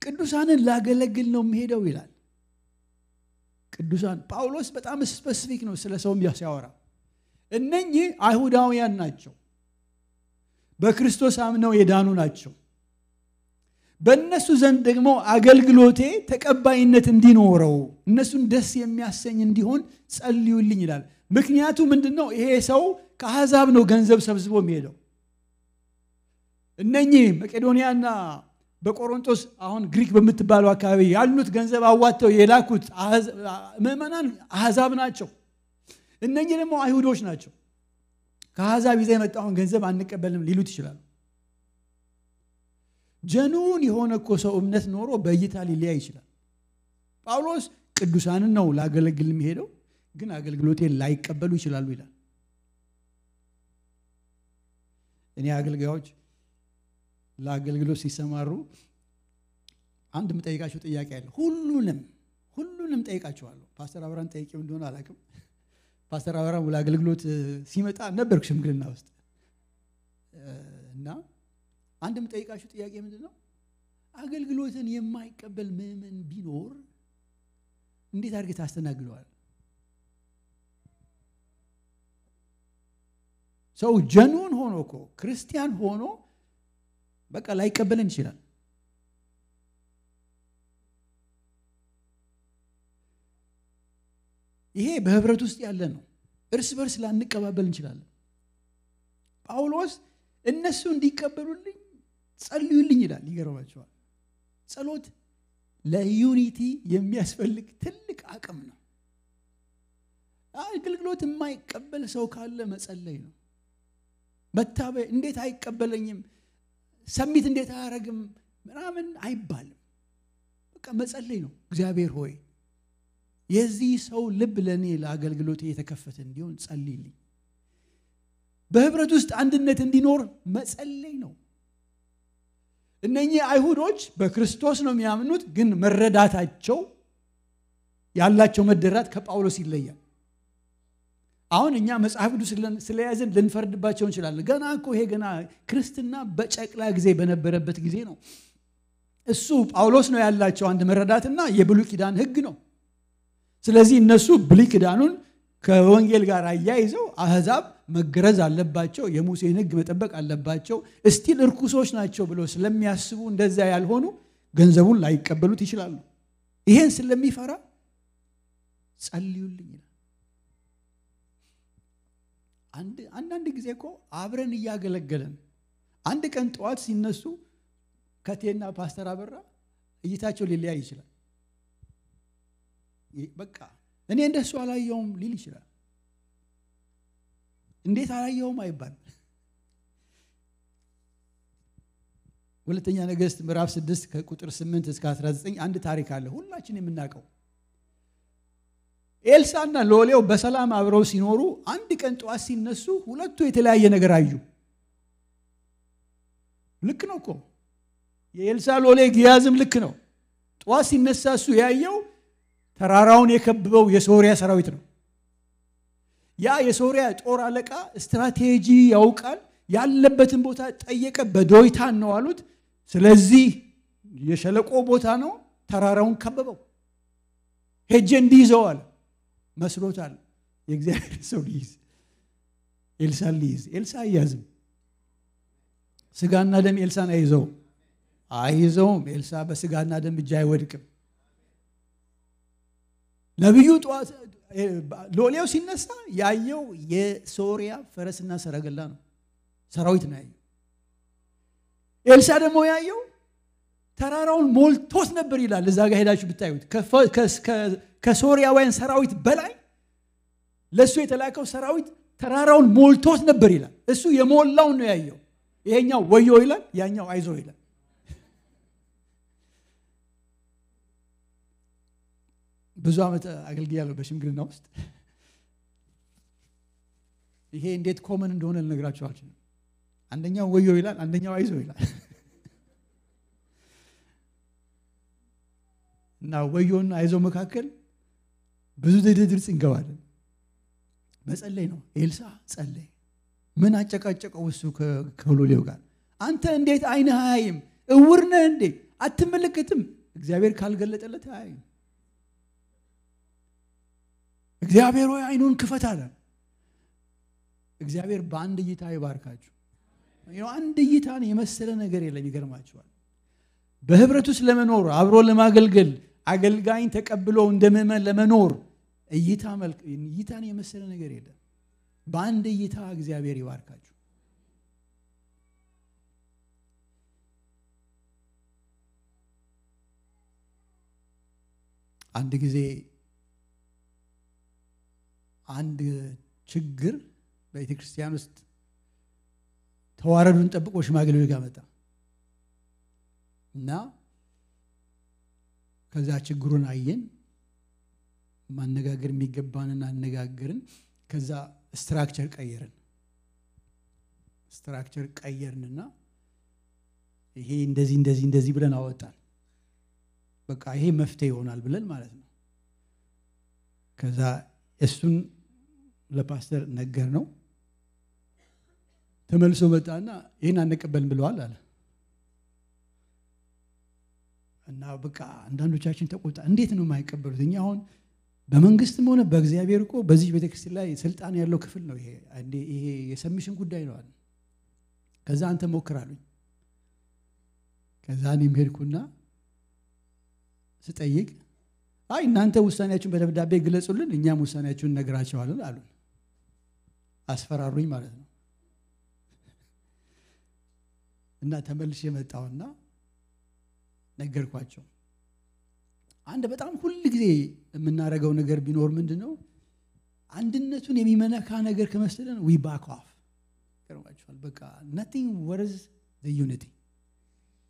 ቅዱሳንን ላገለግል ነው የሚሄደው ይላል። ቅዱሳን ጳውሎስ በጣም ስፔሲፊክ ነው ስለ ሰው ሲያወራ። እነኚህ አይሁዳውያን ናቸው፣ በክርስቶስ አምነው የዳኑ ናቸው። በእነሱ ዘንድ ደግሞ አገልግሎቴ ተቀባይነት እንዲኖረው እነሱን ደስ የሚያሰኝ እንዲሆን ጸልዩልኝ ይላል። ምክንያቱ ምንድነው? ይሄ ሰው ከአሕዛብ ነው ገንዘብ ሰብስቦ የሚሄደው። እነኚህ መቄዶንያና በቆሮንቶስ አሁን ግሪክ በምትባለው አካባቢ ያሉት ገንዘብ አዋጥተው የላኩት ምዕመናን አሕዛብ ናቸው። እነኚህ ደግሞ አይሁዶች ናቸው። ከአሕዛብ ይዘህ የመጣውን ገንዘብ አንቀበልም ሊሉት ይችላሉ። ጀኑን የሆነ እኮ ሰው እምነት ኖሮ በእይታ ሊለያይ ይችላል። ጳውሎስ ቅዱሳንን ነው ላገለግል የሚሄደው፣ ግን አገልግሎቴን ላይቀበሉ ይችላሉ ይላል። እኔ አገልጋዮች ለአገልግሎት ሲሰማሩ አንድ የምጠይቃቸው ጥያቄ አለ። ሁሉንም ጠይቃቸዋለሁ። ፓስተር አብራን ጠይቄው እንደሆነ አላውቅም። ፓስተር አብራን ለአገልግሎት ሲመጣ ነበርኩ ሽምግልና ውስጥ እና አንድ የምጠይቃቸው ጥያቄ ምንድነው? አገልግሎትን የማይቀበል ምዕመን ቢኖር እንዴት አድርገህ ታስተናግደዋል? ሰው ጀኑን ሆኖ እኮ ክርስቲያን ሆኖ በቃ ላይቀበልን ይችላል። ይሄ በህብረት ውስጥ ያለ ነው። እርስ በርስ ላንቀባበል እንችላለን። ጳውሎስ እነሱ እንዲቀበሉልኝ ጸልዩልኝ ይላል። ይገርማችኋል። ጸሎት ለዩኒቲ የሚያስፈልግ ትልቅ አቅም ነው። አገልግሎት የማይቀበል ሰው ካለ መጸለይ ነው። መታበይ እንዴት አይቀበለኝም ሰሚት እንዴት አያረግም ምናምን አይባልም። በቃ መጸለይ ነው። እግዚአብሔር ሆይ የዚህ ሰው ልብ ለኔ ለአገልግሎት የተከፈተ እንዲሆን ጸልይልኝ። በህብረት ውስጥ አንድነት እንዲኖር መጸለይ ነው። እነኚህ አይሁዶች በክርስቶስ ነው የሚያምኑት፣ ግን መረዳታቸው ያላቸው መደራት ከጳውሎስ ይለያል። አሁን እኛ መጽሐፍ ቅዱስ ስለያዘን ልንፈርድባቸው እንችላለን። ገና እኮ ይሄ ገና ክርስትና በጨቅላ ጊዜ በነበረበት ጊዜ ነው። እሱ ጳውሎስ ነው ያላቸው አንድ መረዳትና የብሉይ ኪዳን ህግ ነው። ስለዚህ እነሱ ብሉይ ኪዳኑን ከወንጌል ጋር አያይዘው አሕዛብ መገረዝ አለባቸው፣ የሙሴን ህግ መጠበቅ አለባቸው፣ እስቲል እርኩሶች ናቸው ብለው ስለሚያስቡ እንደዛ ያልሆኑ ገንዘቡን ላይቀበሉት ይችላሉ። ይሄን ስለሚፈራ ጸልዩልኝ። አንዳንድ ጊዜ እኮ አብረን እያገለገለን አንድ ቀን ጠዋት ሲነሱ ከቴና ፓስተር አበራ እይታቸው ሊለያይ ይችላል። በቃ እኔ እንደሱ አላየውም ሊል ይችላል። እንዴት አላየውም አይባል። ሁለተኛ ነገሥት ምዕራፍ 6 ከቁጥር 8 እስከ 19 አንድ ታሪክ አለ ሁላችን የምናውቀው። ኤልሳና ሎሌው በሰላም አብረው ሲኖሩ አንድ ቀን ጠዋት ሲነሱ ሁለቱ የተለያየ ነገር አዩ። ልክ ነው እኮ የኤልሳ ሎሌ ግያዝም ልክ ነው። ጠዋት ሲነሳ እሱ ያየው ተራራውን የከበበው የሶሪያ ሰራዊት ነው። ያ የሶሪያ ጦር አለቃ ስትራቴጂ ያውቃል። ያለበትን ቦታ ጠየቀ። በዶይታን ነው አሉት። ስለዚህ የሸለቆ ቦታ ነው፣ ተራራውን ከበበው። ሄጄ እንዲይዘው አለ። መስሎታል የእግዚአብሔር ሰው ሊይዝ ኤልሳ ሊይዝ። ኤልሳ አያዝም። ስጋና ደም ኤልሳን አይዘውም። ኤልሳ በስጋና ደም እጅ አይወድቅም። ነብዩ ጠዋት ሎሌው ሲነሳ ያየው የሶሪያ ፈረስና ሰረገላ ነው፣ ሰራዊት ነው ያየው። ኤልሳ ደግሞ ያየው ተራራውን ሞልቶት ነበር ይላል። እዛ ጋር ሄዳችሁ ብታዩት ከሶሪያውያን ሰራዊት በላይ ለሱ የተላከው ሰራዊት ተራራውን ሞልቶት ነበር ይላል። እሱ የሞላውን ነው ያየው። ይሄኛው ወዮ ይላል፣ ያኛው አይዞ ይላል። ብዙ ዓመት አገልግያለሁ በሽምግልና ውስጥ። ይሄ እንዴት ኮመን እንደሆነ ልነግራችሁ አልችልም። አንደኛው ወዮ ይላል፣ አንደኛው አይዞ ይላል። እና ወዮና አይዞ መካከል ብዙ ድርድር እንገባለን። መጸለይ ነው። ኤልሳ ጸለይ። ምን አጨቃጨቀው እሱ ከሎሌው ጋር? አንተ እንዴት አይንህ አያይም? እውር ነህ እንዴ? አትመለከትም? እግዚአብሔር ካልገለጠለት አያይም። እግዚአብሔር ሆይ አይኑን ክፈት አለ። እግዚአብሔር በአንድ እይታ ይባርካችሁ። አንድ እይታን የመሰለ ነገር የለም። ይገርማችኋል። በህብረት ውስጥ ለመኖር አብሮ ለማገልገል አገልጋይን ተቀብሎ እንደምእመን ለመኖር እይታን የመሰለ ነገር የለም። በአንድ እይታ እግዚአብሔር ይባርካችሁ። አንድ ጊዜ አንድ ችግር በቤተክርስቲያን ውስጥ ተዋረዱን ጠብቆ ሽማግሌዎች ጋር መጣ እና ከዛ ችግሩን አየን። ማነጋገር የሚገባንን አነጋገርን። ከዛ ስትራክቸር ቀየርንና ይሄ እንደዚህ ብለን አወጣን። በቃ ይሄ መፍትሄ ይሆናል ብለን ማለት ነው። ከዛ እሱን ለፓስተር ነገር ነው። ተመልሶ መጣና ይሄን አንቀበልም ብለዋል አለ እና በቃ አንዳንዶቻችን ተቆጣ። እንዴት ነው የማይቀበሉት? እኛ አሁን በመንግስትም ሆነ በእግዚአብሔር እኮ በዚህ ቤተክርስቲያን ላይ ስልጣን ያለው ክፍል ነው። ይሄ የሰሚሽን ጉዳይ ነው አለ። ከዛ አንተ ሞክራሉኝ። ከዛ እኔም ሄድኩና ስጠይቅ አይ እናንተ ውሳኔያችሁን በደብዳቤ ግለጹልን፣ እኛም ውሳኔያችሁን ነግራቸዋለን አሉ። አስፈራሩኝ ማለት ነው። እና ተመልሼ መጣውና ነገርኳቸው። አንድ በጣም ሁሉ ጊዜ የምናረገው ነገር ቢኖር ምንድነው? አንድነቱን የሚመነካ ነገር ከመሰለን we back off ከረዋቸዋል። በቃ nothing worth the unity።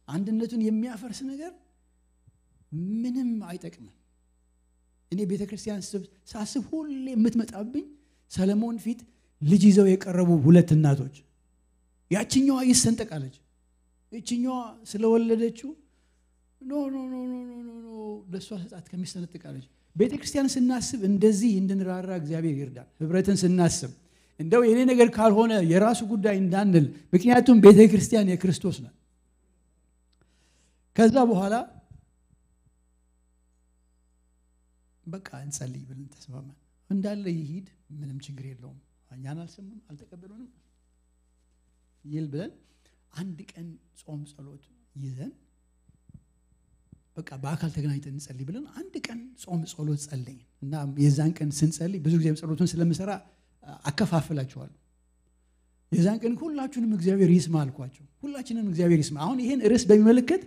አንድነቱን የሚያፈርስ ነገር ምንም አይጠቅምም። እኔ ቤተክርስቲያን ሳስብ ሁሌ የምትመጣብኝ ሰለሞን ፊት ልጅ ይዘው የቀረቡ ሁለት እናቶች፣ ያቺኛዋ ይሰንጠቃለች፣ እቺኛዋ ስለወለደችው ኖ ለሷ ሰጣት ከሚሰነጥቃለች። ቤተክርስቲያን ስናስብ እንደዚህ እንድንራራ እግዚአብሔር ይርዳል። ህብረትን ስናስብ እንደው የኔ ነገር ካልሆነ የራሱ ጉዳይ እንዳንል፣ ምክንያቱም ቤተክርስቲያን የክርስቶስ ናት። ከዛ በኋላ በቃ እንጸልይ ብለን ተስማማን። እንዳለ ይሄድ ምንም ችግር የለውም፣ እኛን አልሰሙም አልተቀበሉንም ይል ብለን አንድ ቀን ጾም ጸሎት ይዘን በቃ በአካል ተገናኝተን እንጸልይ ብለን አንድ ቀን ጾም ጸሎት ጸለይን እና የዛን ቀን ስንጸልይ ብዙ ጊዜ ጸሎቱን ስለምሰራ አከፋፍላችኋለሁ። የዛን ቀን ሁላችሁንም እግዚአብሔር ይስማ አልኳቸው። ሁላችንም እግዚአብሔር ይስማ። አሁን ይሄን ርዕስ በሚመለከት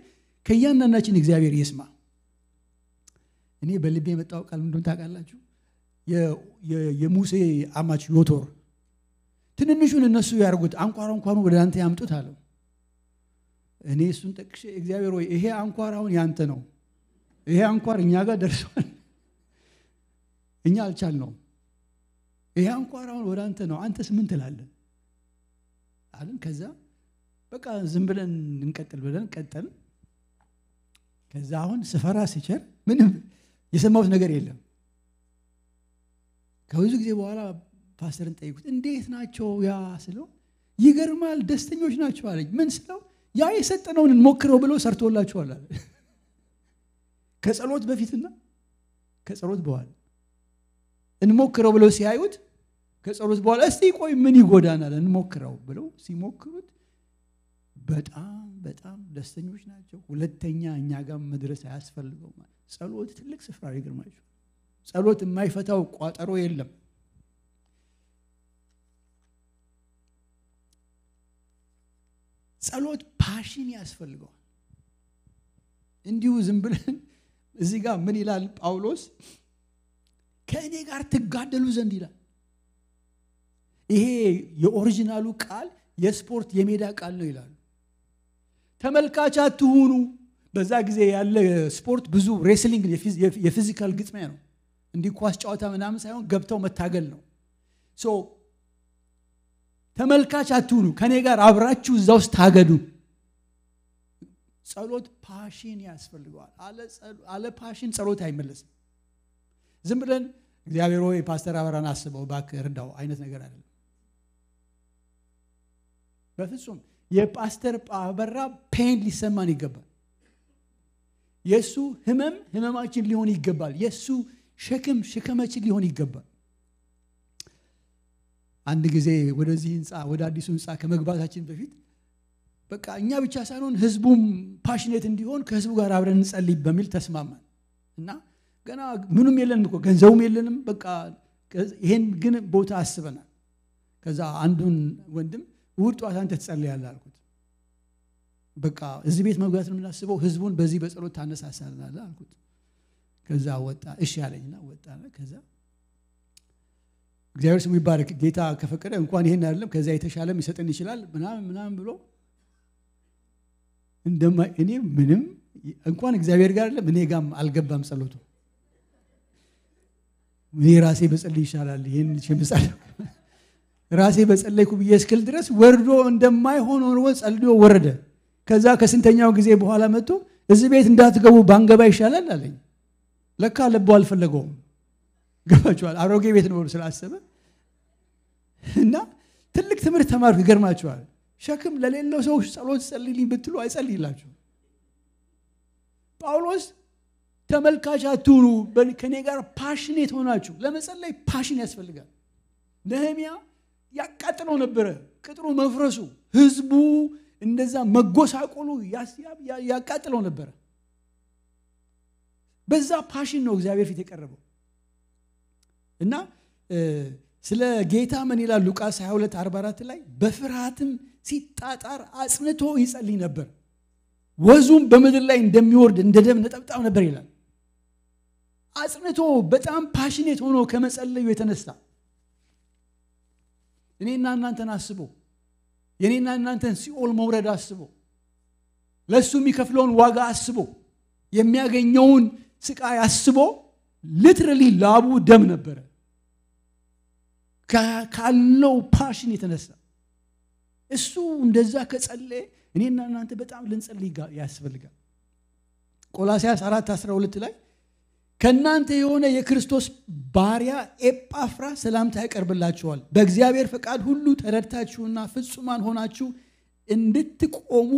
ከያንዳንዳችን እግዚአብሔር ይስማ። እኔ በልቤ የመጣው ቃል ምንድነው ታውቃላችሁ? የሙሴ አማች ዮቶር ትንንሹን እነሱ ያርጉት፣ አንኳር ወደ አንተ ያምጡት አለው። እኔ እሱን ጠቅሼ እግዚአብሔር ሆይ ይሄ አንኳር አሁን ያንተ ነው፣ ይሄ አንኳር እኛ ጋር ደርሷል፣ እኛ አልቻልነው፣ ይሄ አንኳር አሁን ወደ አንተ ነው፣ አንተስ ምን ትላለህ አለን። ከዛ በቃ ዝም ብለን እንቀጥል ብለን ቀጠልን። ከዛ አሁን ስፈራ ሲቸር ምንም የሰማሁት ነገር የለም። ከብዙ ጊዜ በኋላ ፓስተርን ጠይቁት፣ እንዴት ናቸው ያ ስለው ይገርማል ደስተኞች ናቸው አለኝ። ምን ስለው ያ የሰጠነውን እንሞክረው ብለው ሰርቶላቸዋል አለ። ከጸሎት በፊትና ከጸሎት በኋላ እንሞክረው ብለው ሲያዩት ከጸሎት በኋላ እስቲ ቆይ ምን ይጎዳናል እንሞክረው ብለው ሲሞክሩት በጣም ደስተኞች ናቸው። ሁለተኛ እኛ ጋር መድረስ አያስፈልገውም። ጸሎት ትልቅ ስፍራ ይገርማችሁ። ጸሎት የማይፈታው ቋጠሮ የለም። ጸሎት ፓሽን ያስፈልገዋል። እንዲሁ ዝም ብለን እዚህ ጋር ምን ይላል ጳውሎስ? ከእኔ ጋር ትጋደሉ ዘንድ ይላል። ይሄ የኦሪጂናሉ ቃል የስፖርት የሜዳ ቃል ነው ይላል። ተመልካች አትሁኑ። በዛ ጊዜ ያለ ስፖርት ብዙ ሬስሊንግ የፊዚካል ግጥሚያ ነው። እንዲህ ኳስ ጨዋታ ምናምን ሳይሆን ገብተው መታገል ነው። ተመልካች አትሁኑ፣ ከኔ ጋር አብራችሁ እዛ ውስጥ ታገዱ። ጸሎት ፓሽን ያስፈልገዋል። አለ ፓሽን ጸሎት አይመለስም። ዝም ብለን እግዚአብሔር ሆይ ፓስተር አበራን አስበው እባክህ እርዳው አይነት ነገር አይደለም። በፍጹም የፓስተር አበራ ፔን ሊሰማን ይገባል። የሱ ህመማችን ሊሆን ይገባል። የሱ ሸክም ሸከማችን ሊሆን ይገባል። አንድ ጊዜ ወደዚህ ህንጻ ወደ አዲሱ ህንጻ ከመግባታችን በፊት በቃ እኛ ብቻ ሳይሆን ህዝቡም ፓሽኔት እንዲሆን ከህዝቡ ጋር አብረን እንጸልይ በሚል ተስማማን እና ገና ምንም የለንም እኮ ገንዘቡም የለንም በቃ ይሄን ግን ቦታ አስበናል ከዛ አንዱን ወንድም እሑድ ጧት አንተ ትጸልያለህ አልኩት በቃ እዚህ ቤት መግባት ነው የምናስበው ህዝቡን በዚህ በጸሎት ታነሳሳለህ አልኩት ከዛ ወጣ እሺ ያለኝና ወጣና ከዛ እግዚአብሔር ስሙ ይባረክ ጌታ ከፈቀደ እንኳን ይሄን አይደለም ከዛ የተሻለም ይሰጠን ይችላል ምናምን ብሎ እኔ ምንም እንኳን እግዚአብሔር ጋር አይደለም እኔ ጋርም አልገባም ጸሎቱ እኔ ራሴ በጸልይ ይሻላል ይሄን ሸምጻለሁ ራሴ በጸለይኩ በየስክል ድረስ ወርዶ እንደማይሆን ሆኖ ጸልዮ ወረደ ከዛ ከስንተኛው ጊዜ በኋላ መጥቶ እዚህ ቤት እንዳትገቡ ባንገባ ይሻላል አለኝ ለካ ለቦ አልፈለገውም ገባችኋል አሮጌ ቤት ነው ስላሰበ እና ትልቅ ትምህርት ተማርኩ ይገርማችኋል ሸክም ለሌለው ሰው ጸሎት ጸልይልኝ ብትሉ አይጸልይላችሁ ጳውሎስ ተመልካች አትሁኑ ከኔ ጋር ፓሽኔት ሆናችሁ ለመጸለይ ፓሽን ያስፈልጋል ነህምያ ያቃጥለው ነበር ቅጥሩ መፍረሱ ህዝቡ እንደዛ መጎሳቆሉ ያቃጥለው ነበር በዛ ፓሽን ነው እግዚአብሔር ፊት የቀረበው እና ስለ ጌታ ምን ይላል ሉቃስ 22:44 ላይ በፍርሃትም ሲጣጣር አጽንቶ ይጸልይ ነበር ወዙም በመድር ላይ እንደሚወርድ እንደ ደም ነጠብጣብ ነበር ይላል አጽንቶ በጣም ፓሽኔት ሆኖ ከመጸለዩ የተነሳ እኔና እናንተን አስቦ የኔና እናንተን ሲኦል መውረድ አስቦ ለሱ የሚከፍለውን ዋጋ አስቦ የሚያገኘውን ስቃይ አስቦ ሊትራሊ ላቡ ደም ነበር ካለው ፓሽን የተነሳ እሱ እንደዛ ከጸለየ እኔና እናንተ በጣም ልንጸልይ ያስፈልጋል ቆላስይስ 4:12 ላይ ከናንተ የሆነ የክርስቶስ ባሪያ ኤጳፍራ ሰላምታ ያቀርብላችኋል በእግዚአብሔር ፈቃድ ሁሉ ተረድታችሁና ፍጹማን ሆናችሁ እንድትቆሙ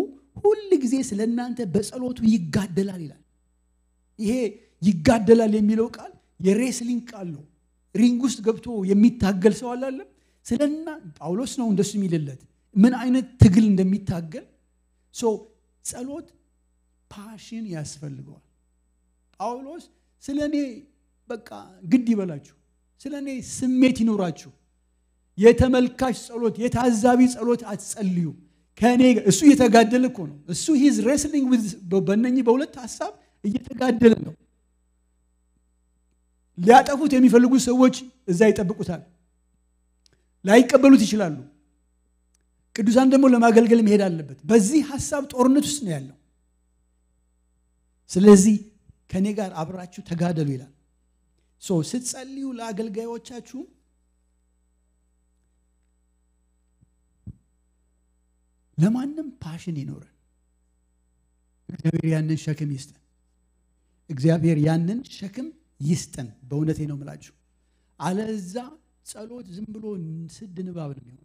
ሁሉ ጊዜ ስለናንተ በጸሎቱ ይጋደላል ይላል ይሄ ይጋደላል የሚለው ቃል የሬስሊንግ ቃል ነው ሪንግ ውስጥ ገብቶ የሚታገል ሰው አላለም ስለና ጳውሎስ ነው እንደሱ የሚልለት ምን አይነት ትግል እንደሚታገል ጸሎት ፓሽን ያስፈልገዋል ጳውሎስ ስለኔ በቃ ግድ ይበላችሁ ስለኔ ስሜት ይኖራችሁ የተመልካች ጸሎት የታዛቢ ጸሎት አትጸልዩ ከኔ እሱ እየተጋደለ እኮ ነው እሱ ሂዝ ሬስሊንግ ዊዝ በእነኚህ በሁለት ሐሳብ እየተጋደለ ነው ሊያጠፉት የሚፈልጉ ሰዎች እዛ ይጠብቁታል ላይቀበሉት ይችላሉ ቅዱሳን ደግሞ ለማገልገል መሄድ አለበት በዚህ ሐሳብ ጦርነት ውስጥ ነው ያለው ስለዚህ ከኔ ጋር አብራችሁ ተጋደሉ ይላል ስትጸልዩ ለአገልጋዮቻችሁ ለማንም ፓሽን ይኖረን እግዚአብሔር ያንን ሸክም ይስጠን እግዚአብሔር ያንን ሸክም ይስጠን በእውነቴ ነው የምላችሁ አለዛ ጸሎት ዝም ብሎ ስድ ንባብ ነው የሚሆነው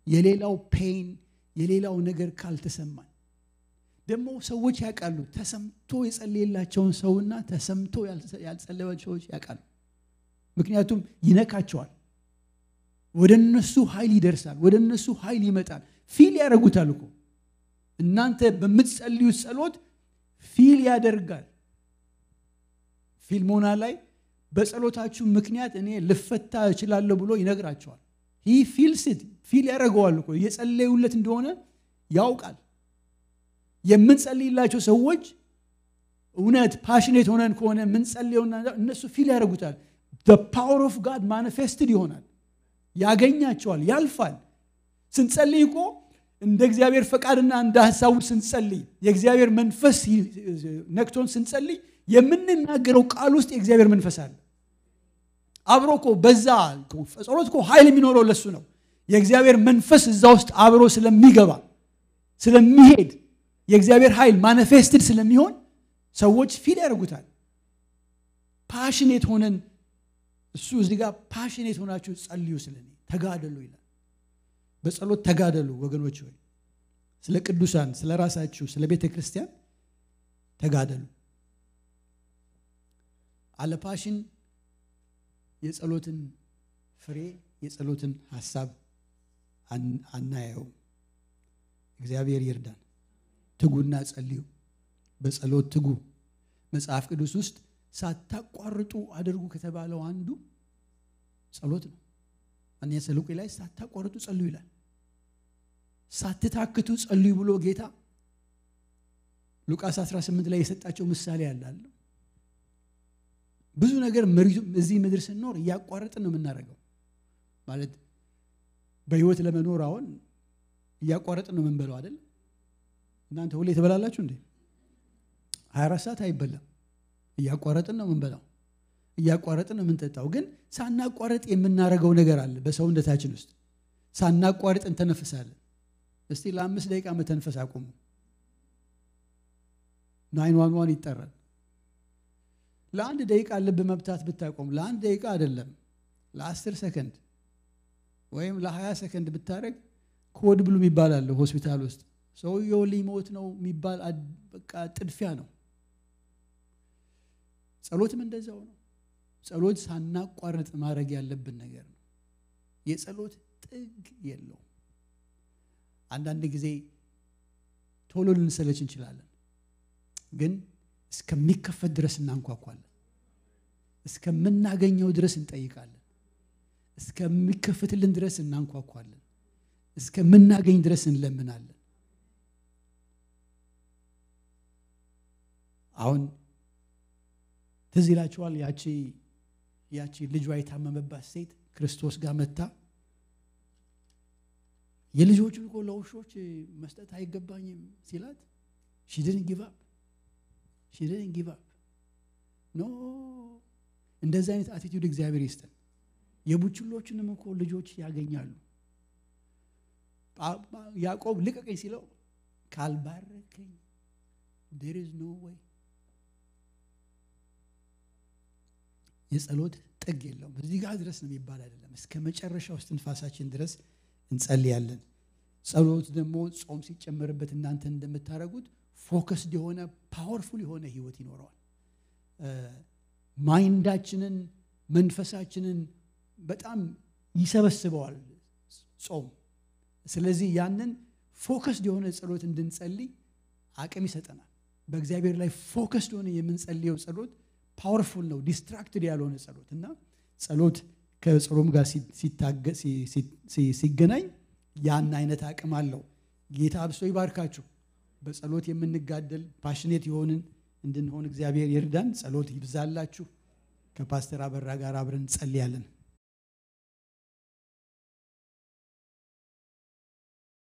የሌላው ፔን የሌላው ነገር ካልተሰማን ደግሞ ሰዎች ያቃሉ ተሰምቶ የጸለየላቸውን ሰውና ተሰምቶ ያልጸለየላቸውን ሰዎች ያቃሉ ምክንያቱም ይነካቸዋል ወደነሱ ኃይል ይደርሳል ወደነሱ ኃይል ይመጣል ፊል ያደርጉታል እኮ እናንተ በምትጸልዩት ጸሎት ፊል ያደርጋል ፊልሞና ላይ በጸሎታችሁ ምክንያት እኔ ልፈታ እችላለሁ ብሎ ይነግራቸዋል he feels it ፊል ያደርገዋል እኮ የጸለዩለት እንደሆነ ያውቃል የምንጸልይላቸው ሰዎች እውነት ፓሽኔት ሆነን ከሆነ ምንጸልየውና እነሱ ፊል ያደርጉታል the power of God manifested ይሆናል ያገኛቸዋል ያልፋል ስንጸልይ እኮ እንደ እግዚአብሔር ፈቃድና እንደ ሐሳቡ ስንጸልይ የእግዚአብሔር መንፈስ ነክቶን ስንጸልይ የምንናገረው ቃል ውስጥ የእግዚአብሔር መንፈስ አለ አብሮኮ በዛ ጸሎትኮ ኃይል የሚኖረው ለሱ ነው የእግዚአብሔር መንፈስ እዛ ውስጥ አብሮ ስለሚገባ ስለሚሄድ የእግዚአብሔር ኃይል ማኒፌስትድ ስለሚሆን ሰዎች ፊል ያደርጉታል ፓሽኔት ሆነን እሱ እዚህ ጋር ፓሽኔት ሆናችሁ ጸልዩ ስለኔ ተጋደሉ ይላል በጸሎት ተጋደሉ ወገኖች ሆይ ስለ ቅዱሳን ስለ ራሳችሁ ስለ ቤተ ክርስቲያን ተጋደሉ አለ ፓሽን የጸሎትን ፍሬ የጸሎትን ሐሳብ አናየው እግዚአብሔር ይርዳን። ትጉና ጸልዩ፣ በጸሎት ትጉ። መጽሐፍ ቅዱስ ውስጥ ሳታቋርጡ አድርጉ ከተባለው አንዱ ጸሎት ነው። አንደኛ ተሰሎንቄ ላይ ሳታቋርጡ ጸልዩ ይላል። ሳትታክቱ ጸልዩ ብሎ ጌታ ሉቃስ 18 ላይ የሰጣቸው ምሳሌ ያላል። ብዙ ነገር እዚህ ምድር ስንኖር እያቋረጥን ነው የምናደርገው። ማለት በህይወት ለመኖር አሁን እያቋረጥን ነው የምንበላው አይደል? እናንተ ሁሌ ትበላላችሁ እንዴ? 24 ሰዓት አይበላም። እያቋረጥን ነው የምንበላው፣ እያቋረጥን ነው የምንጠጣው። ግን ሳናቋረጥ የምናደርገው ነገር አለ በሰውነታችን ውስጥ። ሳናቋረጥ እንተነፍሳለን። እስቲ ለ5 ደቂቃ መተንፈስ አቁሙ። 911 ይጠራል። ለአንድ ደቂቃ ልብ መብታት ብታቆም፣ ለአንድ ደቂቃ አይደለም ለ10 ሰከንድ ወይም ለ20 ሰከንድ ብታረግ ኮድ ብሉ የሚባል አለ ሆስፒታል ውስጥ። ሰውየው ሊሞት ነው የሚባል በቃ ጥድፊያ ነው። ጸሎትም እንደዛው ነው። ጸሎት ሳናቋርጥ ማድረግ ያለብን ነገር ነው። የጸሎት ጥግ የለው። አንዳንድ ጊዜ ቶሎ ልንሰለች እንችላለን፣ ግን እስከሚከፈት ድረስ እናንኳኳለን። እስከምናገኘው ድረስ እንጠይቃለን። እስከሚከፈትልን ድረስ እናንኳኳለን። እስከምናገኝ ድረስ እንለምናለን። አሁን ትዝ ይላችኋል ያቺ ልጇ የታመመባት ሴት ክርስቶስ ጋር መጣ። የልጆቹን እኮ ለውሾች መስጠት አይገባኝም ሲላት she didn't give up ኖ። እንደዚህ አይነት አቲቲዩድ እግዚአብሔር ይስጠን። የቡችሎችንም እኮ ልጆች ያገኛሉ። ያዕቆብ ልቀቀኝ ሲለው ካልባረከኝ there is no way። የጸሎት ጥግ የለውም። እዚህ ጋር ድረስ ነው የሚባል አይደለም። እስከ መጨረሻው እስትንፋሳችን ድረስ እንጸልያለን። ጸሎት ደግሞ ጾም ሲጨመርበት እናንተ እንደምታደርጉት ፎከስድ የሆነ ፓወርፉል የሆነ ህይወት ይኖረዋል። ማይንዳችንን መንፈሳችንን በጣም ይሰበስበዋል ጾም። ስለዚህ ያንን ፎከስድ የሆነ ጸሎት እንድንጸልይ አቅም ይሰጠናል። በእግዚአብሔር ላይ ፎከስድ ሆነ የምንጸልየው ጸሎት ፓወርፉል ነው፣ ዲስትራክትድ ያልሆነ ጸሎት። እና ጸሎት ከጾም ጋር ሲገናኝ ያን አይነት አቅም አለው። ጌታ አብሶ ይባርካችሁ። በጸሎት የምንጋደል ፓሽኔት የሆንን እንድንሆን እግዚአብሔር ይርዳን። ጸሎት ይብዛላችሁ። ከፓስተር አበራ ጋር አብረን እንጸልያለን።